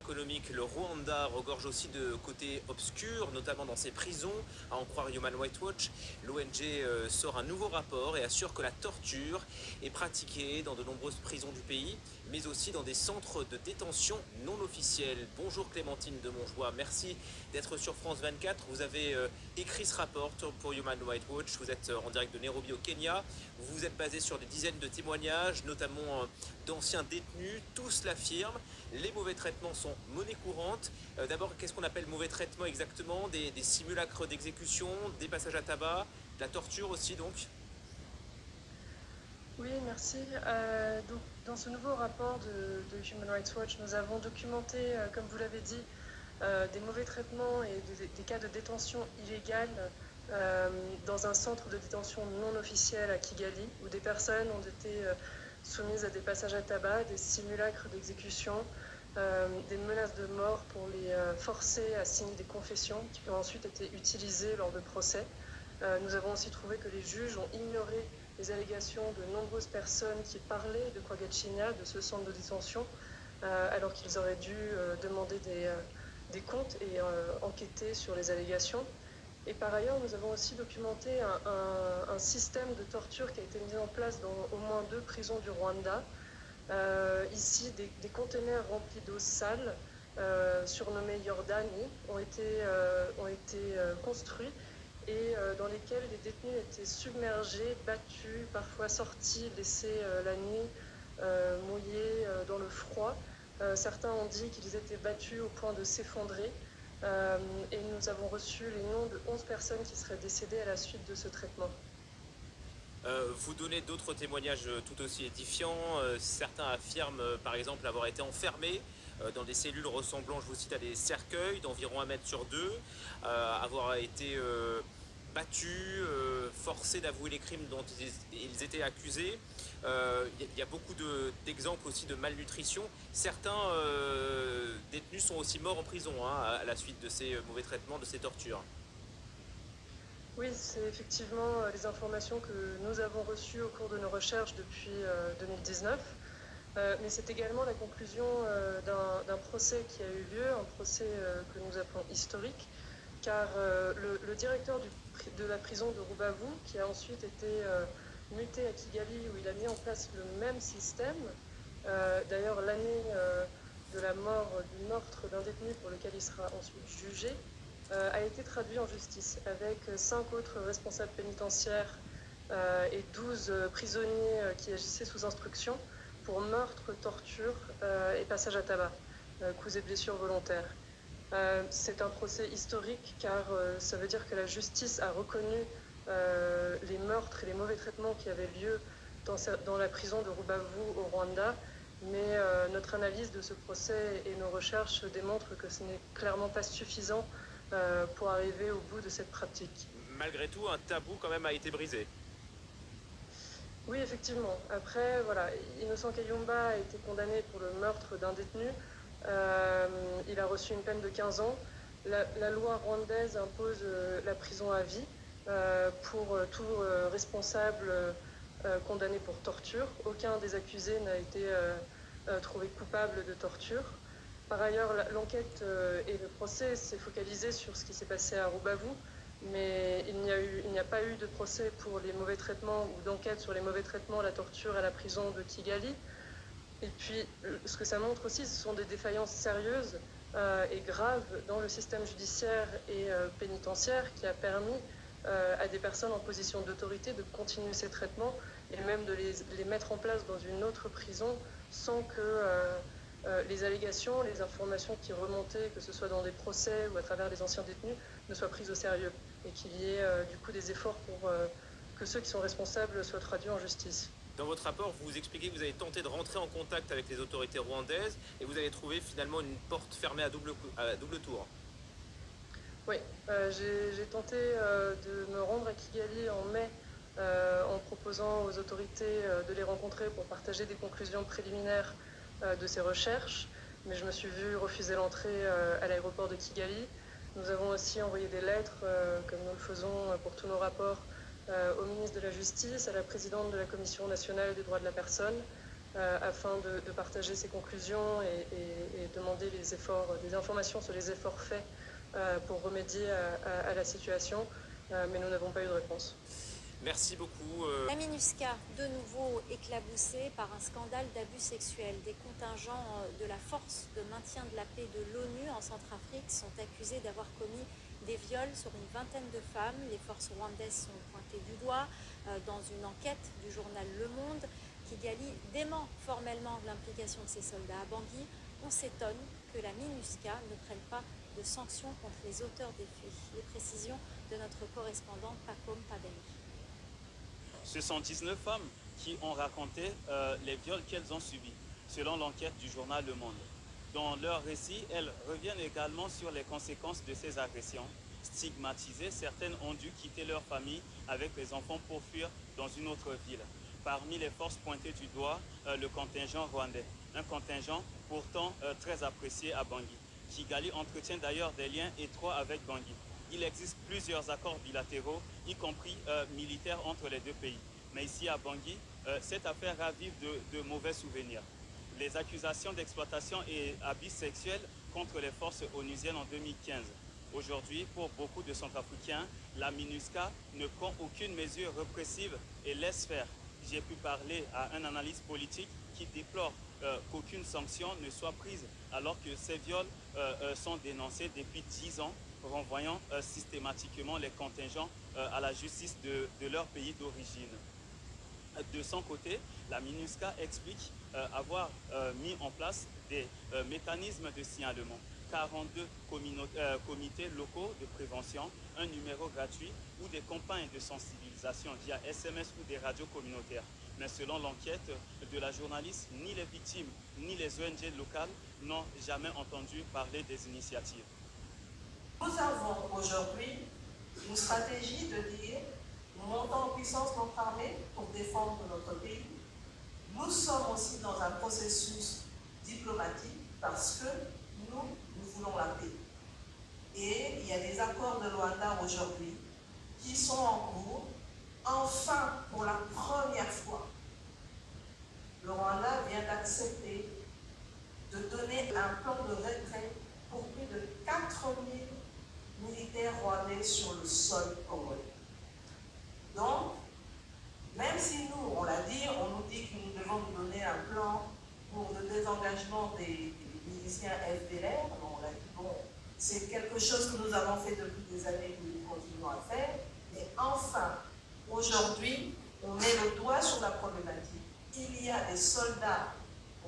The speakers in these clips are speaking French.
économique, le Rwanda regorge aussi de côtés obscurs, notamment dans ses prisons. À en croire Human Rights Watch, l'ONG sort un nouveau rapport et assure que la torture est pratiquée dans de nombreuses prisons du pays, mais aussi dans des centres de détention non officiels. Bonjour Clémentine de Montjoie, merci d'être sur France 24. Vous avez écrit ce rapport pour Human Rights Watch. Vous êtes en direct de Nairobi au Kenya. Vous vous êtes basé sur des dizaines de témoignages, notamment d'anciens détenus. Tous l'affirment. Les mauvais traitements sont monnaie courante. D'abord, qu'est-ce qu'on appelle mauvais traitement exactement? Des simulacres d'exécution, des passages à tabac, de la torture aussi donc? Oui, merci. Donc, dans ce nouveau rapport de Human Rights Watch, nous avons documenté, comme vous l'avez dit, des mauvais traitements et des cas de détention illégale dans un centre de détention non officiel à Kigali, où des personnes ont été soumises à des passages à tabac, des simulacres d'exécution, des menaces de mort pour les forcer à signer des confessions qui ont ensuite été utilisées lors de procès. Nous avons aussi trouvé que les juges ont ignoré les allégations de nombreuses personnes qui parlaient de Kwagachina, de ce centre de détention, alors qu'ils auraient dû demander des comptes et enquêter sur les allégations. Et par ailleurs, nous avons aussi documenté un système de torture qui a été mis en place dans au moins 2 prisons du Rwanda. Ici, des conteneurs remplis d'eau sale, surnommés Yordani, ont été construits et dans lesquels les détenus étaient submergés, battus, parfois sortis, laissés la nuit, mouillés dans le froid. Certains ont dit qu'ils étaient battus au point de s'effondrer. Et nous avons reçu les noms de 11 personnes qui seraient décédées à la suite de ce traitement. Vous donnez d'autres témoignages tout aussi édifiants. Certains affirment, par exemple, avoir été enfermés dans des cellules ressemblant, je vous cite, à des cercueils d'environ 1 mètre sur 2, avoir été battus, forcés d'avouer les crimes dont ils étaient accusés. Il y a beaucoup d'exemples aussi de malnutrition. Certains détenus sont aussi morts en prison à la suite de ces mauvais traitements, de ces tortures. Oui, c'est effectivement les informations que nous avons reçues au cours de nos recherches depuis 2019. Mais c'est également la conclusion d'un procès qui a eu lieu, un procès que nous appelons historique, car le directeur de la prison de Rubavu, qui a ensuite été muté à Kigali, où il a mis en place le même système, d'ailleurs l'année de la mort, du meurtre d'un détenu pour lequel il sera ensuite jugé, a été traduit en justice avec 5 autres responsables pénitentiaires et 12 prisonniers qui agissaient sous instruction pour meurtre, torture et passage à tabac, coups et blessures volontaires. C'est un procès historique car ça veut dire que la justice a reconnu les meurtres et les mauvais traitements qui avaient lieu dans la prison de Rubavu au Rwanda, mais notre analyse de ce procès et nos recherches démontrent que ce n'est clairement pas suffisant pour arriver au bout de cette pratique. Malgré tout, un tabou quand même a été brisé. Oui, effectivement. Après, voilà, Innocent Kayumba a été condamné pour le meurtre d'un détenu. Il a reçu une peine de 15 ans. La loi rwandaise impose la prison à vie pour tout responsable condamné pour torture. Aucun des accusés n'a été trouvé coupable de torture. Par ailleurs, l'enquête et le procès s'est focalisé sur ce qui s'est passé à Rubavu, mais il n'y a pas eu de procès pour les mauvais traitements ou d'enquête sur les mauvais traitements, la torture à la prison de Kigali. Et puis, ce que ça montre aussi, ce sont des défaillances sérieuses et graves dans le système judiciaire et pénitentiaire qui a permis à des personnes en position d'autorité de continuer ces traitements et même de les mettre en place dans une autre prison sans que les allégations, les informations qui remontaient, que ce soit dans des procès ou à travers les anciens détenus, ne soient prises au sérieux et qu'il y ait du coup des efforts pour que ceux qui sont responsables soient traduits en justice. Dans votre rapport, vous expliquez que vous avez tenté de rentrer en contact avec les autorités rwandaises et vous avez trouvé finalement une porte fermée à double tour. Oui, j'ai tenté de me rendre à Kigali en mai en proposant aux autorités de les rencontrer pour partager des conclusions préliminaires de ces recherches, mais je me suis vue refuser l'entrée à l'aéroport de Kigali. Nous avons aussi envoyé des lettres, comme nous le faisons pour tous nos rapports, au ministre de la Justice, à la présidente de la Commission nationale des droits de la personne, afin de partager ses conclusions et demander des informations sur les efforts faits pour remédier à la situation, mais nous n'avons pas eu de réponse. Merci beaucoup. La MINUSCA, de nouveau éclaboussée par un scandale d'abus sexuels. Des contingents de la force de maintien de la paix de l'ONU en Centrafrique sont accusés d'avoir commis des viols sur une vingtaine de femmes. Les forces rwandaises sont pointées du doigt dans une enquête du journal Le Monde. Kigali dément formellement l'implication de ces soldats à Bangui. On s'étonne que la MINUSCA ne prenne pas de sanctions contre les auteurs des faits. Les précisions de notre correspondant Pacom Pabeli. Ce sont 19 femmes qui ont raconté les viols qu'elles ont subis, selon l'enquête du journal Le Monde. Dans leur récit, elles reviennent également sur les conséquences de ces agressions. Stigmatisées, certaines ont dû quitter leur famille avec les enfants pour fuir dans une autre ville. Parmi les forces pointées du doigt, le contingent rwandais, un contingent pourtant très apprécié à Bangui. Kigali entretient d'ailleurs des liens étroits avec Bangui. Il existe plusieurs accords bilatéraux, y compris militaires entre les deux pays. Mais ici à Bangui, cette affaire ravive de mauvais souvenirs. Les accusations d'exploitation et abus sexuels contre les forces onusiennes en 2015. Aujourd'hui, pour beaucoup de Centrafricains, la MINUSCA ne prend aucune mesure répressive et laisse faire. J'ai pu parler à un analyste politique qui déplore qu'aucune sanction ne soit prise alors que ces viols sont dénoncés depuis 10 ans, renvoyant systématiquement les contingents à la justice de leur pays d'origine. De son côté, la MINUSCA explique avoir mis en place des mécanismes de signalement, 42 comités locaux de prévention, un numéro gratuit ou des campagnes de sensibilisation via SMS ou des radios communautaires. Mais selon l'enquête de la journaliste, ni les victimes ni les ONG locales n'ont jamais entendu parler des initiatives. Nous avons aujourd'hui une stratégie de dire nous montons en puissance notre armée pour défendre notre pays. Nous sommes aussi dans un processus diplomatique parce que nous voulons la paix. Et il y a des accords de Luanda aujourd'hui qui sont en cours. Enfin, pour la première fois, le Rwanda vient d'accepter de donner un plan de retrait pour plus de 4000 militaires rwandais sur le sol congolais. Donc, même si nous, on l'a dit, on nous dit que nous devons nous donner un plan pour le désengagement des miliciens FDLR, on l'a dit, bon, c'est quelque chose que nous avons fait depuis des années et que nous continuons à faire, mais enfin, aujourd'hui, on met le doigt sur la problématique. Il y a des soldats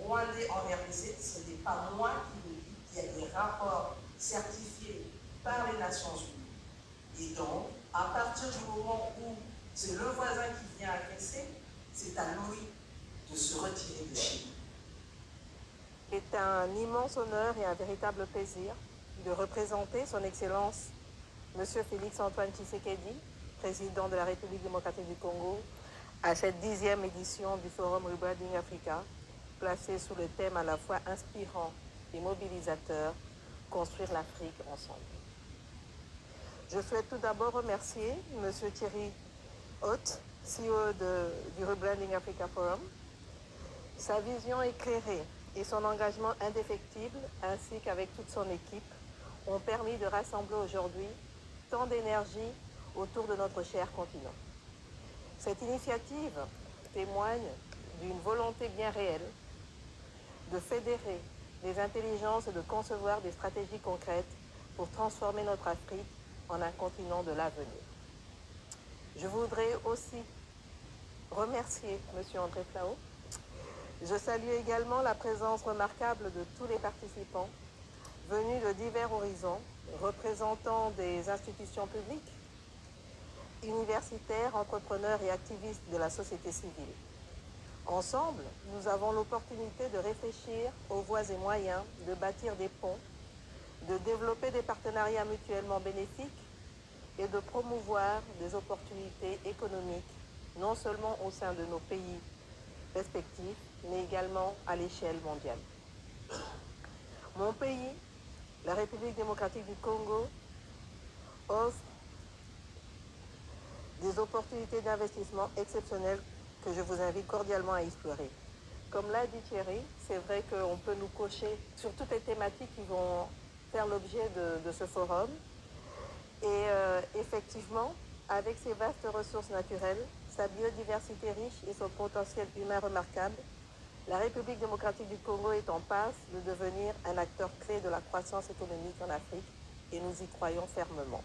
rwandais en RDC, ce n'est pas moi qui le dis, il y a des rapports certifiés par les Nations Unies. Et donc, à partir du moment où c'est le voisin qui vient agresser, c'est à lui de se retirer de chez nous. C'est un immense honneur et un véritable plaisir de représenter son Excellence M. Félix-Antoine Tshisekedi, président de la République démocratique du Congo, à cette 10e édition du Forum Rebranding Africa, placé sous le thème à la fois inspirant et mobilisateur, construire l'Afrique ensemble. Je souhaite tout d'abord remercier M. Thierry Haute, CEO du Rebranding Africa Forum. Sa vision éclairée et son engagement indéfectible, ainsi qu'avec toute son équipe, ont permis de rassembler aujourd'hui tant d'énergie autour de notre cher continent. Cette initiative témoigne d'une volonté bien réelle de fédérer les intelligences et de concevoir des stratégies concrètes pour transformer notre Afrique en un continent de l'avenir. Je voudrais aussi remercier M. André Flao. Je salue également la présence remarquable de tous les participants venus de divers horizons, représentant des institutions publiques, universitaires, entrepreneurs et activistes de la société civile. Ensemble, nous avons l'opportunité de réfléchir aux voies et moyens de bâtir des ponts, de développer des partenariats mutuellement bénéfiques et de promouvoir des opportunités économiques, non seulement au sein de nos pays respectifs, mais également à l'échelle mondiale. Mon pays, la République démocratique du Congo, offre des opportunités d'investissement exceptionnelles que je vous invite cordialement à explorer. comme l'a dit Thierry, c'est vrai qu'on peut nous cocher sur toutes les thématiques qui vont faire l'objet de ce forum. Et effectivement, avec ses vastes ressources naturelles, sa biodiversité riche et son potentiel humain remarquable, la République démocratique du Congo est en passe de devenir un acteur clé de la croissance économique en Afrique et nous y croyons fermement.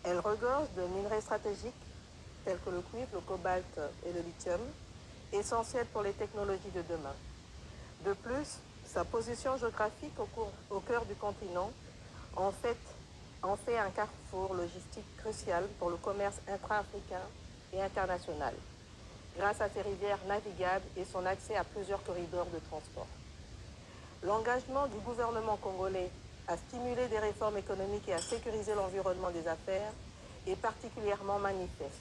Elle regorge de minerais stratégiques tels que le cuivre, le cobalt et le lithium, essentiels pour les technologies de demain. De plus, sa position géographique au cœur du continent en fait un carrefour logistique crucial pour le commerce intra-africain et international, grâce à ses rivières navigables et son accès à plusieurs corridors de transport. L'engagement du gouvernement congolais à stimuler des réformes économiques et à sécuriser l'environnement des affaires est particulièrement manifeste,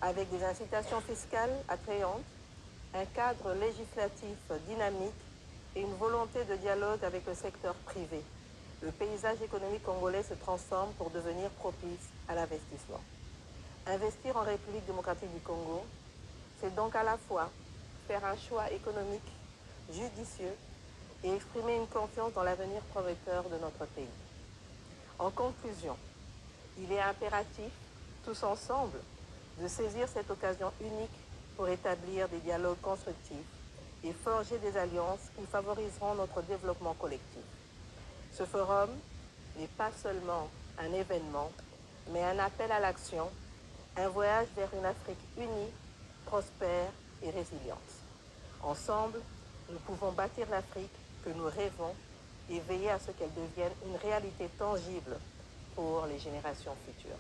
avec des incitations fiscales attrayantes, un cadre législatif dynamique et une volonté de dialogue avec le secteur privé. Le paysage économique congolais se transforme pour devenir propice à l'investissement. Investir en République démocratique du Congo, c'est donc à la fois faire un choix économique judicieux et exprimer une confiance dans l'avenir prometteur de notre pays. En conclusion, il est impératif, tous ensemble, de saisir cette occasion unique pour établir des dialogues constructifs et forger des alliances qui favoriseront notre développement collectif. Ce forum n'est pas seulement un événement, mais un appel à l'action, un voyage vers une Afrique unie, prospère et résiliente. Ensemble, nous pouvons bâtir l'Afrique que nous rêvons et veiller à ce qu'elle devienne une réalité tangible pour les générations futures.